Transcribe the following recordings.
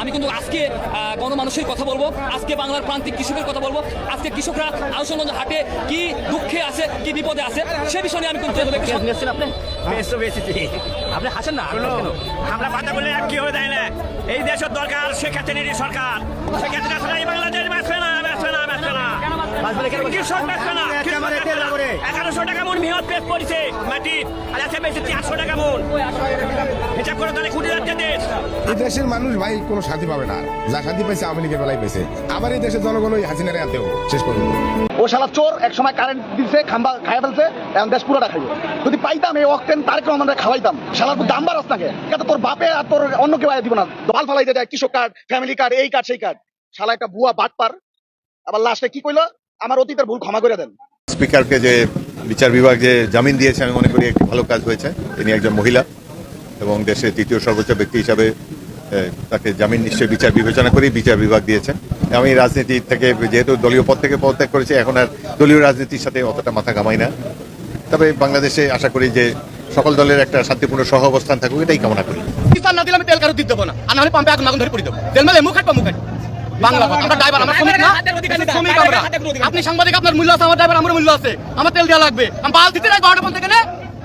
আমি কিন্তু আজকে গণমানুষের কথা বলবো, আজকে বাংলার প্রান্তিক কৃষকের কথা বলবো, আজকে কৃষকরা আলোচনাগঞ্জ হাটে কি দুঃখে আছে কি বিপদে আছে সে বিষয় নিয়ে আমি কিন্তু আপনি হাসেন না। আমরা কথা বলে আর কি হয়ে যায় না, এই দেশের দরকার শেখ হাসিনারই সরকার। শেখ হাসিনা ছাড়া এই বাংলাদেশ বাঁচবে না, বাঁচবে না, বাঁচবে না। কৃষক বাঁচবে না, 1100 টাকা মন মেহনত পেশ করেছে মাটি, আর আছে বেশি 400 টাকা মন। হিসাব করে তাহলে কোটি যাচ্ছে দেশ। এই দেশের মানুষ ভাই কোনো শান্তি পাবে না, যা শান্তি পাইছে আওয়ামী লীগের বেলায় পেয়েছে। আবার এই দেশের জনগণ ওই হাসিনারে আতেও শেষ পর্যন্ত। ও শালা চোর, এক সময় কারেন্ট দিচ্ছে, খাম্বা খাইয়া ফেলছে, এখন দেশ পুরোটা খাইব। যদি পাইতাম এই অক্টেন তারেক রহমানকে খাওয়াইতাম, শালার দাম বাড়াস নাকি? এটা তোর বাপে আর তোর অন্য কেউ দিব না, দল ফালাইতে দেয় কৃষক কার্ড, ফ্যামিলি কার্ড, এই কার্ড সেই কার্ড। শালা একটা ভুয়া বাটপার। আবার লাস্টে কি কইলো, আমার অতীতের ভুল ক্ষমা করে দেন। স্পিকারকে যে বিচার বিভাগ যে জামিন দিয়েছে আমি মনে করি একটি ভালো কাজ হয়েছে। তিনি একজন মহিলা এবং দেশের তৃতীয় সর্বোচ্চ ব্যক্তি হিসাবে তাকে জামিন নিশ্চয়ই বিচার বিবেচনা করেই বিচার বিভাগ দিয়েছেন। আমি রাজনীতি থেকে যেহেতু দলীয় পদ থেকে পদত্যাগ করেছি, এখন আর দলীয় রাজনীতির সাথে অতটা মাথা ঘামাই না। তবে বাংলাদেশে আশা করি যে সকল দলের একটা শান্তিপূর্ণ সহ অবস্থান থাকুক, এটাই কামনা করি। কিষান না দিলে আমি তেল কারো দিতে দেবো না, আর নাহলে পাম্পে আগুন ধরে পড়ে দেবো। তেল মেলে মুখ হাঁটবা মুখ হাঁট। বাংলা কথা, আমরা ড্রাইভার, আমরা শ্রমিক না, শ্রমিক আমরা। আপনি সাংবাদিক, আপনার মূল্য আছে, আমার ড্রাইভার আমার মূল্য আছে। আমার তেল দেওয়া লাগবে, আমি পাল দিতে নাই 12টা পর্যন্ত গেলে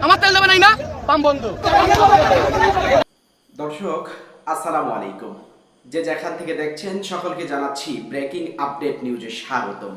আমার তেল দেবে নাই না, পাম্প বন্ধ। দর্শক আসসালামু আলাইকুম, যে যেখান থেকে দেখছেন সকলকে জানাচ্ছি ব্রেকিং আপডেট নিউজে স্বাগতম।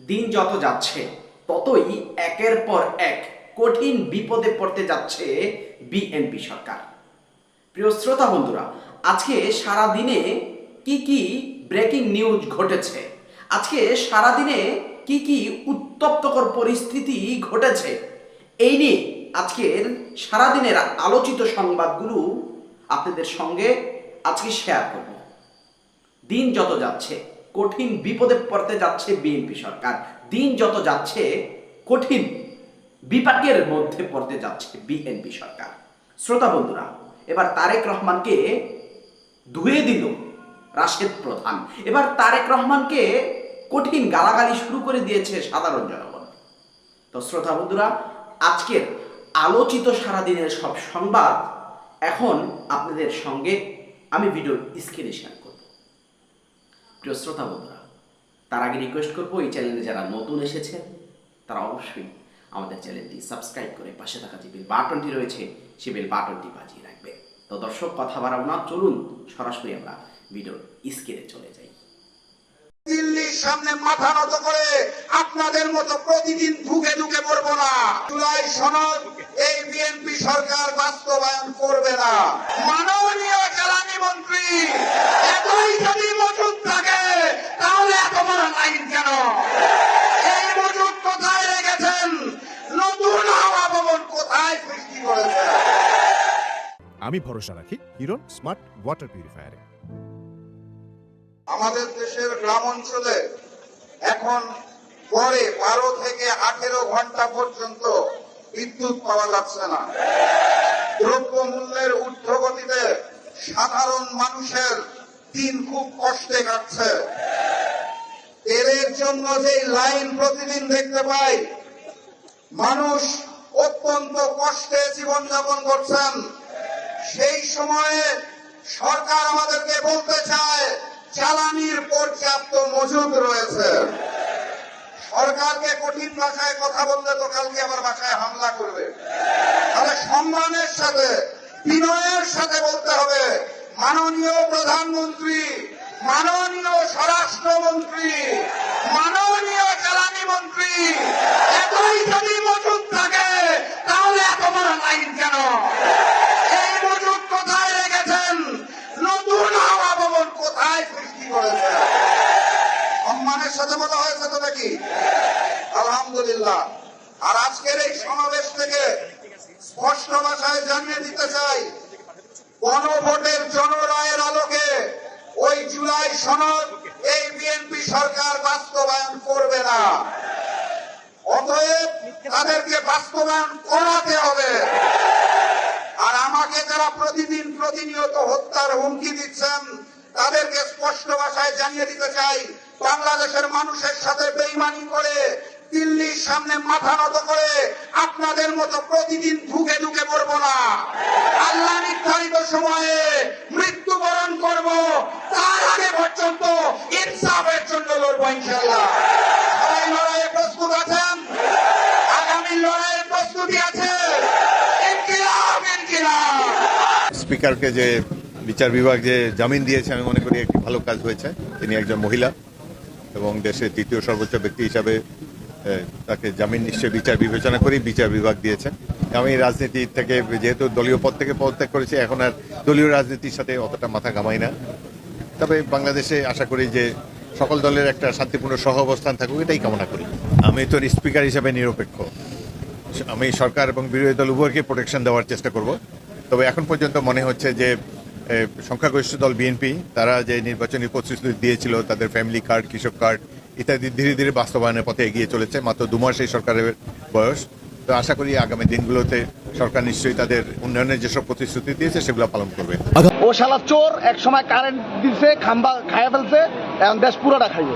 দিন যত যাচ্ছে ততই একের পর এক কঠিন বিপদে পড়তে যাচ্ছে বিএনপি সরকার। প্রিয় শ্রোতা বন্ধুরা, আজকে সারা দিনে কি কি ব্রেকিং নিউজ ঘটেছে, আজকে সারা দিনে কি কি উত্তপ্তকর পরিস্থিতি ঘটেছে, এই নিয়ে আজকের সারাদিনের আলোচিত সংবাদগুলো আপনাদের সঙ্গে আজকে শেয়ার করব। দিন যত যাচ্ছে কঠিন বিপদে পড়তে যাচ্ছে বিএনপি সরকার, দিন যত যাচ্ছে কঠিন বিপাকের মধ্যে পড়তে যাচ্ছে বিএনপি সরকার। শ্রোতা বন্ধুরা, এবার তারেক রহমানকে ধুয়ে দিল রাশেদ প্রধান, এবার তারেক রহমানকে কঠিন গালাগালি শুরু করে দিয়েছে সাধারণ জনগণ। তো শ্রোতা বন্ধুরা, আজকের আলোচিত সারাদিনের সব সংবাদ এখন আপনাদের সঙ্গে আমি ভিডিওর স্ক্রিনে শেয়ার করব। প্রিয় শ্রোতা বন্ধুরা, তার আগে রিকোয়েস্ট করবো এই চ্যানেলে যারা নতুন এসেছেন তারা অবশ্যই আমাদের চ্যানেলটি সাবস্ক্রাইব করে পাশে থাকা যে বেল বাটনটি রয়েছে সেই বেল বাটনটি বাজিয়ে রাখবে। তো দর্শক কথা বাড়াবো না, চলুন সরাসরি আমরা ভিডিওর স্ক্রিনে চলে যাই। দিল্লির সামনে মাথা নত করে আপনাদের মতো প্রতিদিন ধুকে ধুকে পড়বো না। জুলাই সনদ এই বিএনপি সরকার বাস্তবায়ন করবে না। মাননীয় জ্বালানি মন্ত্রী, এতই যদি মজুদ থাকে তাহলে এত বড় লাইন কেন? এই মজুদ কোথায় রেখেছেন? নতুন হাওয়া ভবন কোথায় সৃষ্টি করেছে? আমি ভরসা রাখি হিরন স্মার্ট ওয়াটার পিউরিফায়ারে। আমাদের দেশের গ্রাম অঞ্চলে এখন গড়ে 12 থেকে 18 ঘন্টা পর্যন্ত বিদ্যুৎ পাওয়া যাচ্ছে না। দ্রব্য মূল্যের ঊর্ধ্বগতিতে সাধারণ মানুষের দিন খুব কষ্টে কাটছে। তেলের জন্য যে লাইন প্রতিদিন দেখতে পাই, মানুষ অত্যন্ত কষ্টে জীবনযাপন করছেন। সেই সময়ে সরকার আমাদেরকে বলতে চায় জ্বালানির পর্যাপ্ত মজুদ রয়েছে। সরকারকে কঠিন ভাষায় কথা বললে তো কালকে আমার বাসায় হামলা করবে। তাহলে সম্মানের সাথে বিনয়ের সাথে বলতে হবে, মাননীয় প্রধানমন্ত্রী, মাননীয় স্বরাষ্ট্রমন্ত্রী, মাননীয় জ্বালানি মন্ত্রী, এতই যদি মজুদ থাকে তাহলে এত বড় লাইন কেন? এই মজুদ কোথায় রেখেছেন? নতুন হাওয়া ভবন কোথায় সৃষ্টি করেছে? সম্মানের সাথে বলা হয়েছে তো নাকি? আলহামদুলিল্লাহ। আর আজকের এই সমাবেশ থেকে স্পষ্ট ভাষায় জানিয়ে দিতে চাই, গণভোটের জনরায়ের আলোকে ওই জুলাই সনদ এই বিএনপি সরকার বাস্তবায়ন করবে না। অতএব তাদেরকে বাস্তবায়ন করাতে হবে। আর আমাকে যারা প্রতিদিন প্রতিনিয়ত হত্যার হুমকি দিচ্ছেন তাদেরকে স্পষ্ট ভাষায় জানিয়ে দিতে চাই, বাংলাদেশের মানুষের সাথে বেইমানি করে দিল্লির সামনে মাথা নত করে আপনাদের মতো প্রতিদিন ধুকে ধুকে পড়বো না। আল্লাহ নির্ধারিত সময়ে মৃত্যুবরণ করব, স্পিকারকে যে বিচার বিভাগ যে জামিন দিয়েছে আমি মনে করি একটি ভালো কাজ হয়েছে। তিনি একজন মহিলা এবং দেশের তৃতীয় সর্বোচ্চ ব্যক্তি হিসাবে তাকে জামিন নিশ্চয়ই বিচার বিবেচনা করি বিচার বিভাগ দিয়েছেন। আমি রাজনীতি থেকে যেহেতু দলীয় পদ থেকে পদত্যাগ করেছি, এখন আর দলীয় রাজনীতির সাথে অতটা মাথা ঘামাই না। তবে বাংলাদেশে আশা করি যে সকল দলের একটা শান্তিপূর্ণ সহ অবস্থান থাকুক, এটাই কামনা করি। আমি তো স্পিকার হিসাবে নিরপেক্ষ, আমি সরকার এবং বিরোধী দল উভয়কে প্রোটেকশন দেওয়ার চেষ্টা করব। তবে এখন পর্যন্ত মনে হচ্ছে যে সংখ্যাগরিষ্ঠ দল বিএনপি তারা যে নির্বাচনী প্রতিশ্রুতি দিয়েছিল, তাদের ফ্যামিলি কার্ড, কৃষক কার্ড ইত্যাদি ধীরে ধীরে বাস্তবায়নের পথে এগিয়ে চলেছে। মাত্র 2 মাস এই সরকারের বয়স। তো আশা করি আগামী দিনগুলোতে সরকার নিশ্চয়ই তাদের উন্নয়নের যেসব প্রতিশ্রুতি দিয়েছে সেগুলো পালন করবে। ও শালা চোর, এক সময় কারেন্ট দিছে, খাম্বা খাইয়া ফেলছে, এখন দেশ পুরোটা খাইবে।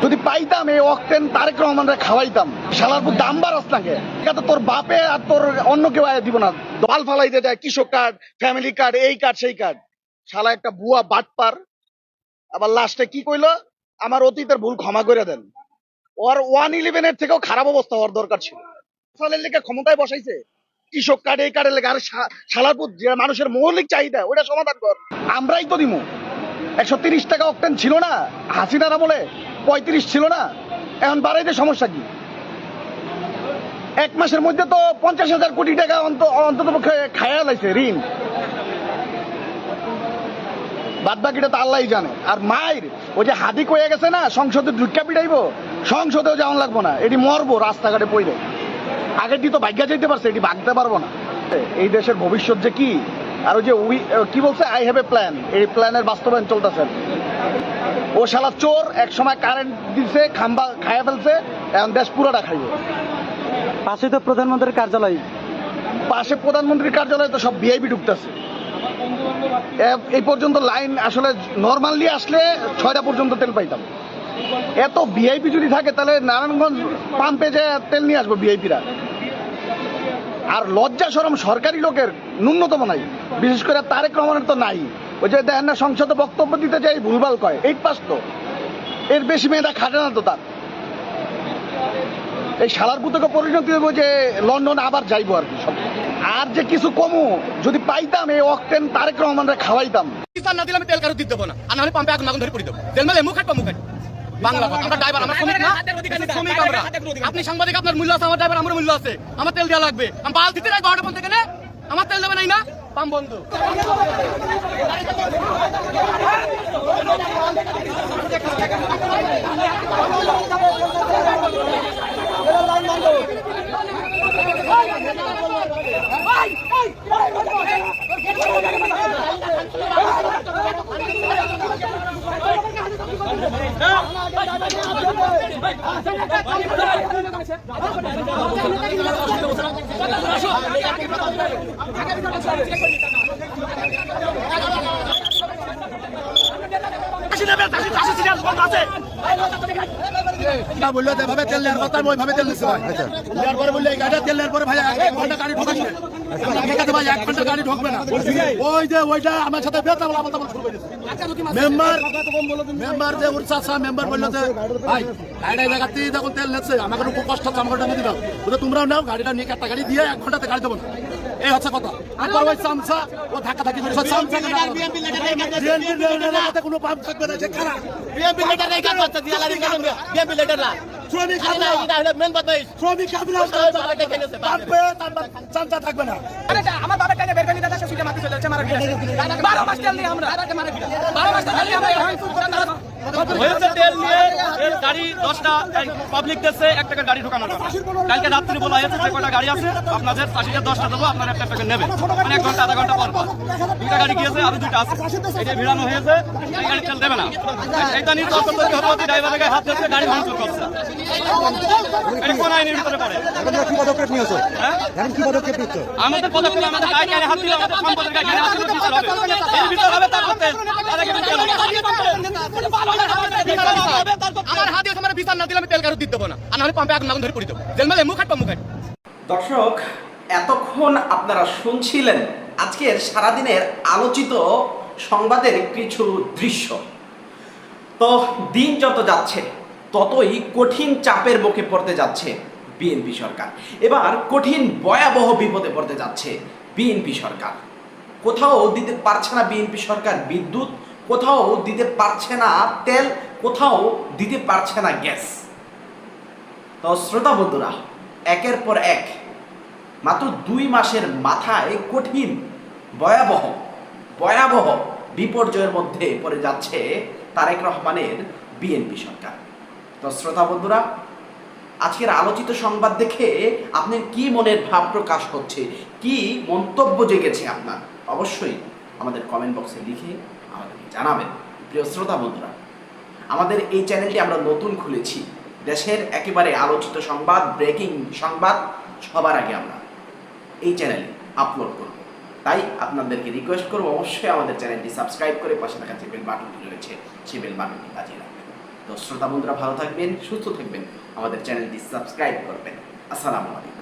যদি পাইতাম এই অক্টেন তারেক রহমানরে খাওয়াইতাম, শালার পুরো দাম বাড়াস নাকি? এটা তোর বাপে আর তোর অন্য কেউ আয় দিব না। দল ফালাইতে যায়, কৃষক কার্ড, ফ্যামিলি কার্ড, এই কার্ড সেই কার্ড। শালা একটা বুয়া বাটপার। আবার লাস্টে কি কইলো, আমার অতীতের ভুল ক্ষমা করে দেন। ওর 111-এর থেকেও খারাপ অবস্থা হওয়ার দরকার ছিল। ফসলের লেগে ক্ষমতায় বসাইছে, কৃষক কার্ড, এই কার্ডের লেগে। আর শালারপুর যে মানুষের মৌলিক চাহিদা ওটা সমাধান কর। আমরাই তো দিমু। 130 টাকা অক্টেন ছিল না হাসিনারা বলে, 35 ছিল না, এখন বাড়াইতে সমস্যা কি? 1 মাসের মধ্যে তো 50,000 কোটি টাকা অন্তত পক্ষে খায়া লাইছে ঋণ। বাদ বাকিটা তো আল্লাহই জানে। আর মায়ের ওই যে হাদি কয়ে গেছে না, সংসদে ঢুকা পিটাইবো, সংসদেও যাওয়ান লাগবো না, এটি মরবো রাস্তাঘাটে পড়ে। আগেরটি তো ভাগ্যা যেতে পারছে, এটি ভাগতে পারবো না। এই দেশের ভবিষ্যৎ যে কি, আর ওই যে কি বলছে, আই হ্যাভ এ প্ল্যান, এই প্ল্যানের বাস্তবায়ন চলতেছে। ও শালা চোর, এক সময় কারেন্ট দিছে, খাম্বা খাইয়া ফেলছে, এখন দেশ পুরোটা খাইবে। পাশে তো প্রধানমন্ত্রীর কার্যালয়, পাশে প্রধানমন্ত্রীর কার্যালয়ে তো সব ভিআইপি ঢুকতেছে। এই পর্যন্ত লাইন আসলে নর্মালি আসলে 6টা পর্যন্ত তেল পাইতাম। এত ভিআইপি যদি থাকে তাহলে নারায়ণগঞ্জ পাম্পে যে তেল নিয়ে আসবো ভিআইপিরা। আর লজ্জা শরম সরকারি লোকের ন্যূনতম নাই, বিশেষ করে তারেক রহমানের তো নাই। ওই যে দেখেন না, সংসদে বক্তব্য দিতে যাই ভুলভাল কয়, 8 পাস তো, এর বেশি মেয়েটা খাটে না তো তার। এই শালার পুতকে পরিণতি হইব যে লন্ডন আবার যাইবো আর কি সব। আর যে কিছু কমু যদি পাইতাম এই অক্টেন তারেক রহমানরে খাওয়াইতাম। না দিলে আমি তেল কারো দিতে দেবো না, আর নাহলে পাম্পে আগুন ধরে পড়ে দেবো। তেল মেলে মুখ কাটবো, মুখ কাটবো। বাংলা কথা, আমরা ড্রাইভার, আমরা শ্রমিক না, শ্রমিক আমরা। আপনি সাংবাদিক, আপনার মূল্য আছে, আমার ড্রাইভার, আমার মূল্য আছে। আমার তেল দেওয়া লাগবে। আমি বাল দিতে নাই 12টা পর্যন্ত কেনে, আমার তেল দেবে নাই না, পাম্প বন্ধ। বললো যেভাবে তেল নেওয়ার কথা ওইভাবে তেল নিচ্ছে ভাই। নেওয়ার পরে বললে এই গাড়িটা তেল নেওয়ার পরে ভাই 1 ঘন্টা গাড়ি ঢোকাচ্ছে, ভাই 1 ঘন্টা গাড়ি ঢুকবে না। ওই যে ওইটা আমার সাথে বেতা বলা বলতে শুরু করে মেম্বার যে উৎসাহ মেম্বার বললো যে ভাই গাড়িটা জায়গাতে যখন তেল নিচ্ছে আমাকে খুব কষ্ট হচ্ছে, আমাকে নিয়ে দাও। বলে তোমরাও নাও, গাড়িটা নিয়ে একটা গাড়ি দিয়ে 1 ঘন্টাতে গাড়ি দেবো না, এই হচ্ছে কথা। আর ওই চামচা ও ধাক্কা ধাক্কি করে কোনো পাম্প থাকবে না, যে খারাপ থাকবে না। আমার বাবার টাকা বের করে দাদা সুবিধা মাটি চলে যাচ্ছে, মারা গেছে 12 মাস তেল নিয়ে আমরা দাদাকে মারা গেছে 12 মাস তেল নিয়ে আমরা হয়েছে তেল নিয়ে এর গাড়ি 10টা পাবলিক দেশে 1 টাকা গাড়ি ঢোকানোর কথা। কালকে রাত্রি বলা হয়েছে যে কটা গাড়ি আছে আপনাদের 80টা 10টা দেবো, আপনারা 1 টাকা নেবেন, মানে 1 ঘন্টা আধা ঘন্টা পর পর। 2টা গাড়ি গিয়েছে, আরো 2টা আছে, এটা ভিড়ানো হয়েছে, এই গাড়ি তেল দেবে না। এইটা নিয়ে তর্ক তৈরি হবে, ড্রাইভারকে হাত ধরে গাড়ি ভাঙচুর করছে। এটা কোন আইনের ভিতরে পড়ে? কি পদক্ষেপ নিয়েছো? কি পদক্ষেপ নিচ্ছ? আমাদের পদক্ষেপ, আমাদের গাড়ি হাত দিলে আমাদের সম্পদের গাড়ি হাত দিলে বিচার হবে, এর বিচার হবে। তারপর আমার হাত দিয়ে আমার বিচার না দিলে আমি তেল কারো দিতে দেবো না, আর নাহলে পাম্পে আগুন ধরে পড়ে দেবো। তেল মেলে মুখ কাটবো, মুখ কাটবো। দর্শক, এতক্ষণ আপনারা শুনছিলেন আজকের সারাদিনের আলোচিত সংবাদের কিছু দৃশ্য। তো দিন যত যাচ্ছে ততই কঠিন চাপের মুখে পড়তে যাচ্ছে বিএনপি সরকার। এবার কঠিন ভয়াবহ বিপদে পড়তে যাচ্ছে বিএনপি সরকার। কোথাও দিতে পারছে না বিএনপি সরকার বিদ্যুৎ, কোথাও দিতে পারছে না তেল, কোথাও দিতে পারছে না গ্যাস। তো শ্রোতা বন্ধুরা, একের পর এক মাত্র 2 মাসের মাথায় কঠিন ভয়াবহ বিপর্যয়ের মধ্যে পড়ে যাচ্ছে তারেক রহমানের বিএনপি সরকার। তো শ্রোতা বন্ধুরা, আজকের আলোচিত সংবাদ দেখে আপনার কি মনের ভাব প্রকাশ হচ্ছে, কি মন্তব্য জেগেছে আপনার, অবশ্যই আমাদের কমেন্ট বক্সে লিখে আমাদেরকে জানাবেন। প্রিয় শ্রোতা বন্ধুরা, আমাদের এই চ্যানেলটি আমরা নতুন খুলেছি। দেশের একেবারে আলোচিত সংবাদ, ব্রেকিং সংবাদ সবার আগে আমরা এই চ্যানেলে আপলোড করব। তাই আপনাদেরকে রিকোয়েস্ট করব, অবশ্যই আমাদের চ্যানেলটি সাবস্ক্রাইব করে পাশে থাকা যে বেল বাটনটি রয়েছে সেই বেল বাটনটি বাজিয়ে রাখবেন। তো শ্রোতা বন্ধুরা, ভালো থাকবেন, সুস্থ থাকবেন, আমাদের চ্যানেলটি সাবস্ক্রাইব করবেন। আসসালামু আলাইকুম।